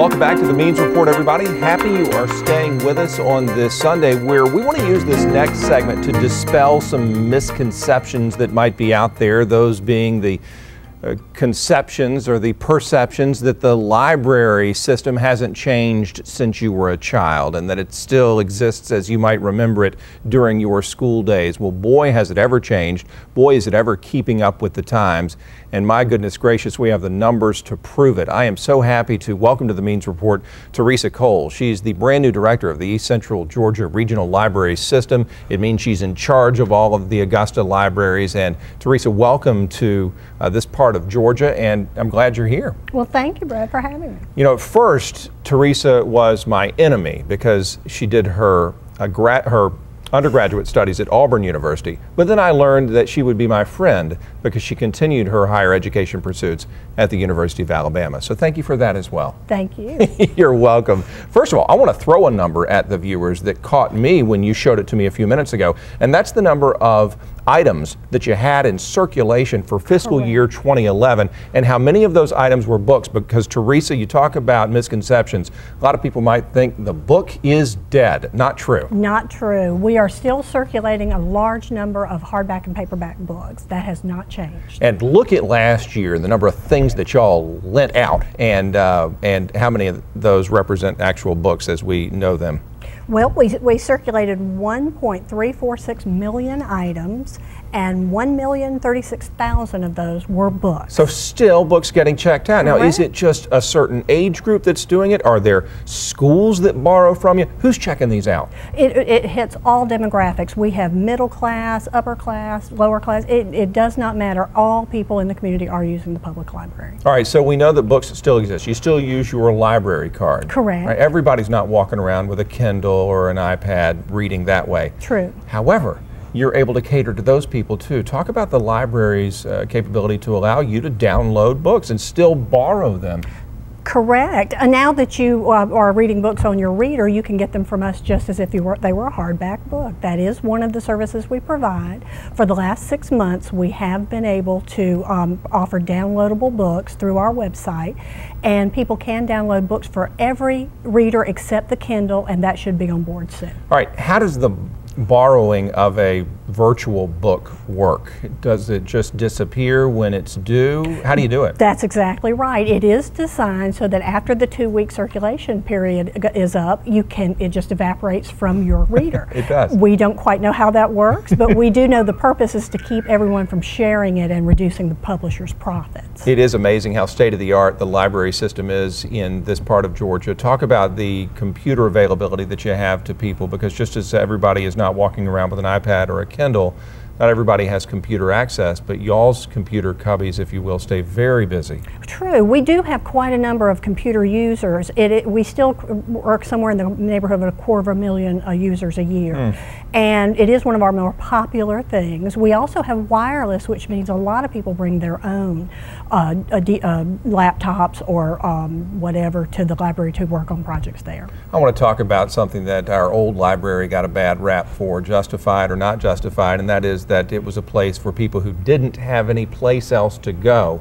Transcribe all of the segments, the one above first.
Welcome back to the Means Report, everybody. Happy you are staying with us on this Sunday, where we want to use this next segment to dispel some misconceptions that might be out there, those being the conceptions or the perceptions that the library system hasn't changed since you were a child and that it still exists as you might remember it during your school days. Well, boy, has it ever changed. Boy, is it ever keeping up with the times. And my goodness gracious, we have the numbers to prove it. I am so happy to welcome to the Means Report Teresa Cole. She's the brand new director of the East Central Georgia Regional Library System. It means she's in charge of all of the Augusta libraries. And Teresa, welcome to this part of Georgia, and I'm glad you're here. Well, thank you, Brad, for having me. You know, at first, Teresa was my enemy because she did her undergraduate studies at Auburn University, but then I learned that she would be my friend because she continued her higher education pursuits at the University of Alabama. So thank you for that as well. Thank you. You're welcome. First of all, I want to throw a number at the viewers that caught me when you showed it to me a few minutes ago, and that's the number of items that you had in circulation for fiscal year 2011, and how many of those items were books. Because Teresa, you talk about misconceptions. A lot of people might think the book is dead. Not true. Not true. We are still circulating a large number of hardback and paperback books. That has not changed. And look at last year, the number of things that y'all lent out, and how many of those represent actual books as we know them. Well, we circulated 1.346 million items, and 1,036,000 of those were books. So still books getting checked out. Now, Correct. is it just a certain age group that's doing it? Are there schools that borrow from you? Who's checking these out? It hits all demographics. We have middle class, upper class, lower class. It does not matter. All people in the community are using the public library. All right, so we know that books still exist. You still use your library card. Correct. Right? Everybody's not walking around with a Kindle or an iPad reading that way. True. However, you're able to cater to those people too. Talk about the library's capability to allow you to download books and still borrow them. Correct. And now that you are reading books on your reader, you can get them from us just as if they were a hardback book. That is one of the services we provide. For the last 6 months, we have been able to offer downloadable books through our website, and people can download books for every reader except the Kindle, and that should be on board soon. All right, how does the borrowing of a virtual book work? Does it just disappear when it's due? How do you do it? That's exactly right. It is designed so that after the 2-week circulation period is up, it just evaporates from your reader. It does. We don't quite know how that works, but we do know the purpose is to keep everyone from sharing it and reducing the publisher's profits. It is amazing how state-of-the-art the library system is in this part of Georgia. Talk about the computer availability that you have to people, because just as everybody is not walking around with an iPad or a Kindle, not everybody has computer access, but y'all's computer cubbies, if you will, stay very busy. True. We do have quite a number of computer users. We still work somewhere in the neighborhood of 250,000 users a year. And it is one of our more popular things. We also have wireless, which means a lot of people bring their own laptops or whatever to the library to work on projects there. I want to talk about something that our old library got a bad rap for, justified or not justified, and that is that it was a place for people who didn't have any place else to go.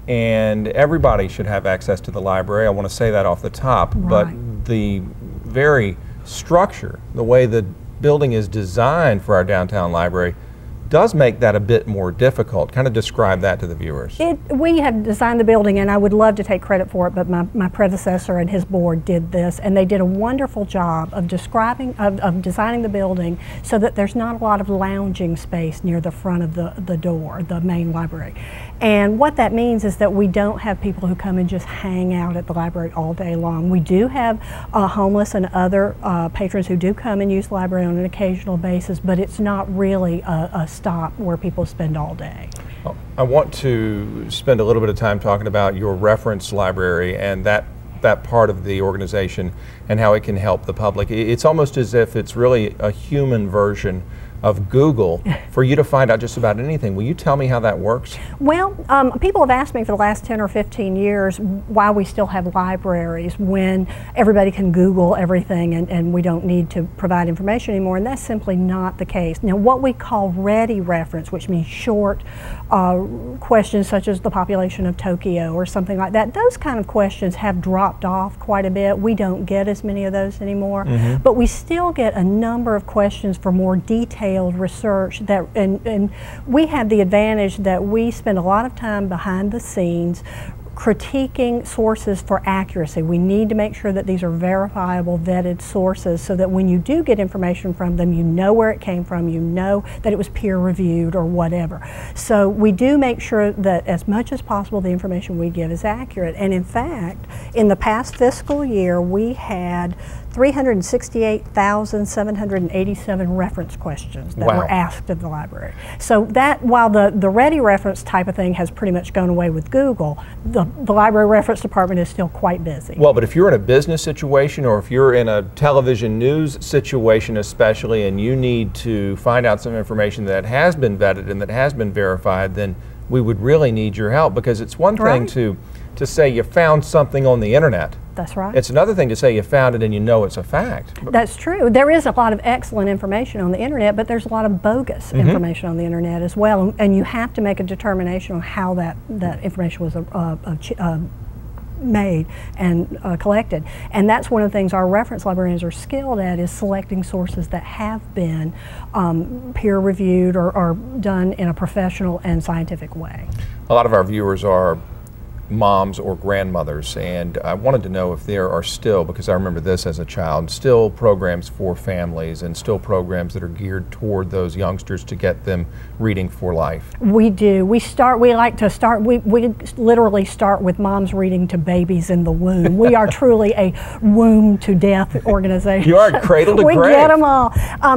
And everybody should have access to the library. I want to say that off the top, Right. but the very structure, the way the building is designed for our downtown library, does make that a bit more difficult. Kind of describe that to the viewers. We have designed the building, and I would love to take credit for it, but my predecessor and his board did this, and they did a wonderful job of designing the building so that there's not a lot of lounging space near the front of the door, the main library. And what that means is that we don't have people who come and just hang out at the library all day long. We do have homeless and other patrons who do come and use the library on an occasional basis, but it's not really a stop where people spend all day. Well, I want to spend a little bit of time talking about your reference library and that part of the organization and how it can help the public. It's almost as if it's really a human version of Google for you to find out just about anything. Will you tell me how that works? Well, people have asked me for the last 10 or 15 years why we still have libraries when everybody can Google everything and we don't need to provide information anymore, and that's simply not the case. Now, what we call ready reference, which means short questions such as the population of Tokyo or something like that, those kind of questions have dropped off quite a bit. We don't get as many of those anymore, but we still get a number of questions for more detailed research that, and we have the advantage that we spend a lot of time behind the scenes critiquing sources for accuracy. We need to make sure that these are verifiable, vetted sources so that when you do get information from them, you know where it came from, you know that it was peer reviewed or whatever. So we do make sure that as much as possible the information we give is accurate. And in fact, in the past fiscal year, we had 368,787 reference questions that were asked of the library. So that, while the ready reference type of thing has pretty much gone away with Google, the library reference department is still quite busy. Well, but if you're in a business situation or if you're in a television news situation especially and you need to find out some information that has been vetted and that has been verified, then we would really need your help, because it's one thing to say you found something on the internet. That's right. It's another thing to say you found it and you know it's a fact. That's true. There is a lot of excellent information on the internet, but there's a lot of bogus information on the internet as well, and you have to make a determination on how that information was made and collected. And that's one of the things our reference librarians are skilled at, is selecting sources that have been peer reviewed or done in a professional and scientific way. A lot of our viewers are moms or grandmothers, and I wanted to know if there are still, because I remember this as a child, still programs for families and still programs that are geared toward those youngsters to get them reading for life. We do. We like to start, we literally start with moms reading to babies in the womb. We are truly a womb to death organization. You are cradle to grave. We get them all.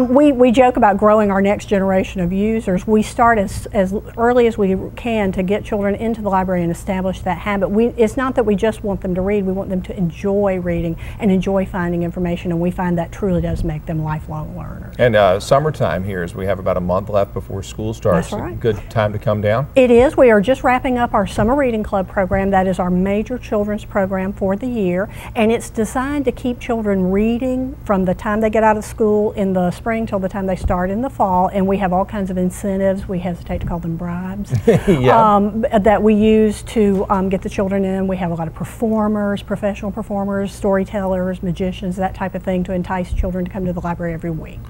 We joke about growing our next generation of users. We start as early as we can to get children into the library and establish that habit. It's not that we just want them to read, we want them to enjoy reading and enjoy finding information, and we find that truly does make them lifelong learners. And summertime here, as we have about a month left before school starts. That's right. Good time to come down? It is. We are just wrapping up our Summer Reading Club program. That is our major children's program for the year, and it's designed to keep children reading from the time they get out of school in the spring till the time they start in the fall, and we have all kinds of incentives, we hesitate to call them bribes, that we use to get the children in. We have a lot of performers, professional performers, storytellers, magicians, that type of thing, to entice children to come to the library every week.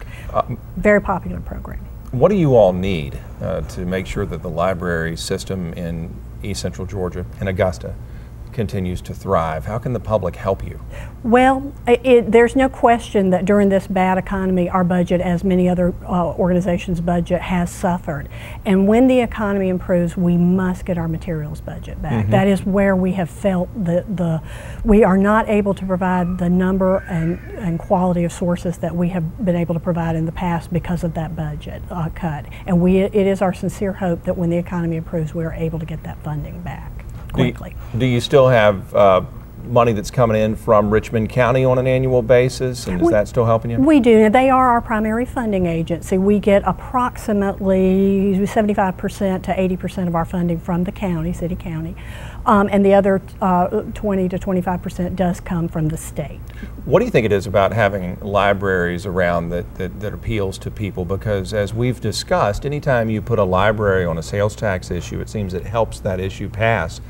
Very popular program. What do you all need to make sure that the library system in East Central Georgia and Augusta continues to thrive? How can the public help you? Well, there's no question that during this bad economy, our budget, as many other organizations' budget, has suffered. And when the economy improves, we must get our materials budget back. That is where we have felt that we are not able to provide the number and quality of sources that we have been able to provide in the past because of that budget cut. And it is our sincere hope that when the economy improves, we are able to get that funding back quickly. Do you still have money that's coming in from Richmond County on an annual basis, and is that still helping you? We do. They are our primary funding agency. We get approximately 75% to 80% of our funding from the county, city county, and the other 20 to 25% does come from the state. What do you think it is about having libraries around that appeals to people? Because as we've discussed, anytime you put a library on a sales tax issue, it seems it helps that issue pass.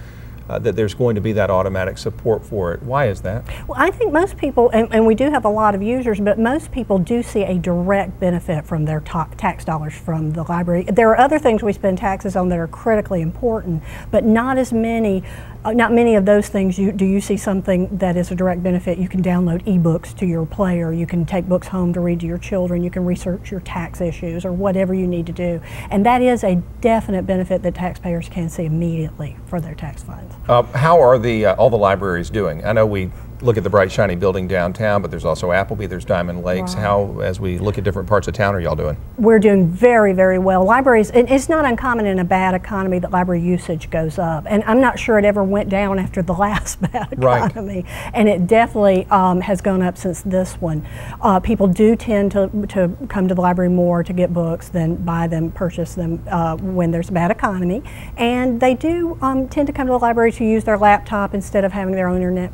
That there's going to be that automatic support for it. Why is that? Well, I think most people, and we do have a lot of users, but most people do see a direct benefit from their tax dollars from the library. There are other things we spend taxes on that are critically important, but not as many. Not many of those things do you see something that is a direct benefit. You can download e-books to your player, you can take books home to read to your children, you can research your tax issues or whatever you need to do. And that is a definite benefit that taxpayers can see immediately for their tax funds. How are all the libraries doing? I know we look at the bright, shiny building downtown, but there's also Appleby, there's Diamond Lakes. Right. How, as we look at different parts of town, are y'all doing? We're doing very, very well. Libraries, it's not uncommon in a bad economy that library usage goes up. And I'm not sure it ever went down after the last bad economy. Right. And it definitely has gone up since this one. People do tend to come to the library more to get books than buy them, purchase them when there's a bad economy. And they do tend to come to the library to use their laptop instead of having their own internet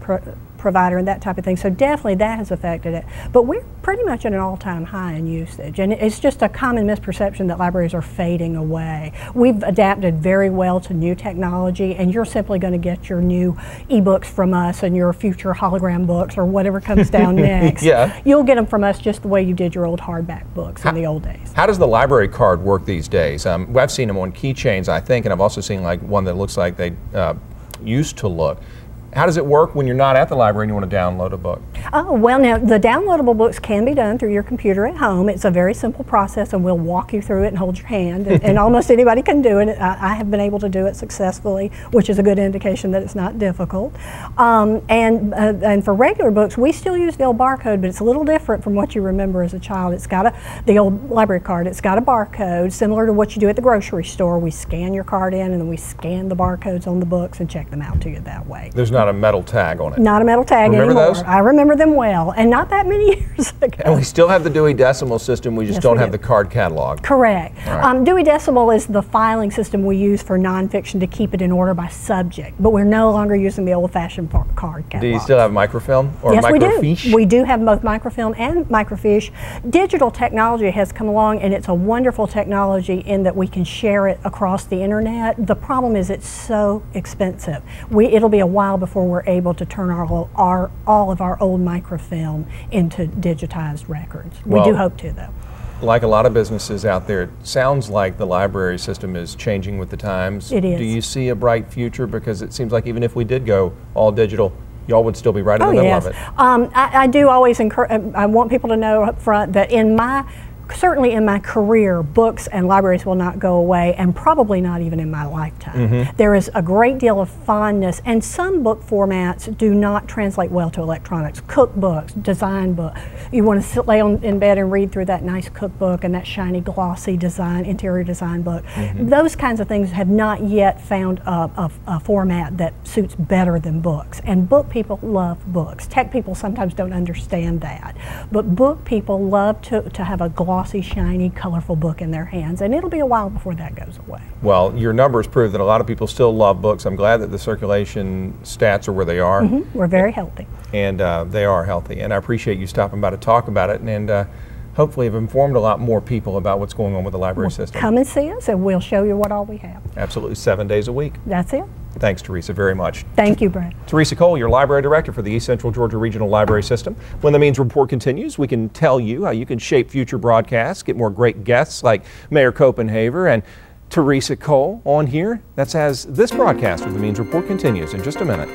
provider and that type of thing. So definitely that has affected it. But we're pretty much at an all-time high in usage. And it's just a common misperception that libraries are fading away. We've adapted very well to new technology, and you're simply going to get your new e-books from us and your future hologram books or whatever comes down next. Yeah. You'll get them from us just the way you did your old hardback books in the old days. How does the library card work these days? I've seen them on keychains, I think, and I've also seen like one that looks like they used to look. How does it work when you're not at the library and you want to download a book? Oh, well, now the downloadable books can be done through your computer at home. It's a very simple process, and we'll walk you through it and hold your hand, and almost anybody can do it. I have been able to do it successfully, which is a good indication that it's not difficult. And for regular books, we still use the old barcode, but it's a little different from what you remember as a child. It's got the old library card. It's got a barcode similar to what you do at the grocery store. We scan your card in, and then we scan the barcodes on the books and check them out to you that way. There's not a metal tag on it. Not a metal tag anymore. Remember those? I remember them well, and not that many years ago. And we still have the Dewey Decimal System, we just don't have the card catalog. Correct. Right. Dewey Decimal is the filing system we use for nonfiction to keep it in order by subject, but we're no longer using the old-fashioned card catalog. Do you still have microfilm or yes, microfiche? We do. We do have both microfilm and microfiche. Digital technology has come along, and it's a wonderful technology in that we can share it across the internet. The problem is it's so expensive. It'll be a while before we're able to turn all of our old microfilm into digitized records. We do hope to, though. Like a lot of businesses out there, it sounds like the library system is changing with the times. It is. Do you see a bright future? Because it seems like even if we did go all digital, y'all would still be right in the middle of it. I do always encourage, I want people to know up front that certainly in my career, books and libraries will not go away, and probably not even in my lifetime. There is a great deal of fondness, and some book formats do not translate well to electronics. Cookbooks, design books. You want to lay in bed and read through that nice cookbook and that shiny, glossy interior design book. Those kinds of things have not yet found a format that suits better than books. And book people love books. Tech people sometimes don't understand that. But book people love to have a glossy, shiny, colorful book in their hands, and it'll be a while before that goes away. Well, your numbers prove that a lot of people still love books. I'm glad that the circulation stats are where they are. We're very healthy. And they are healthy, and I appreciate you stopping by to talk about it, and hopefully have informed a lot more people about what's going on with the library system. Come and see us, and we'll show you what all we have. Absolutely, 7 days a week. That's it. Thanks, Teresa, very much. Thank you, Brad. Teresa Cole, your library director for the East Central Georgia Regional Library System. When the Means Report continues, we can tell you how you can shape future broadcasts, get more great guests like Mayor Copenhaver and Teresa Cole on here. That's as this broadcast of the Means Report continues in just a minute.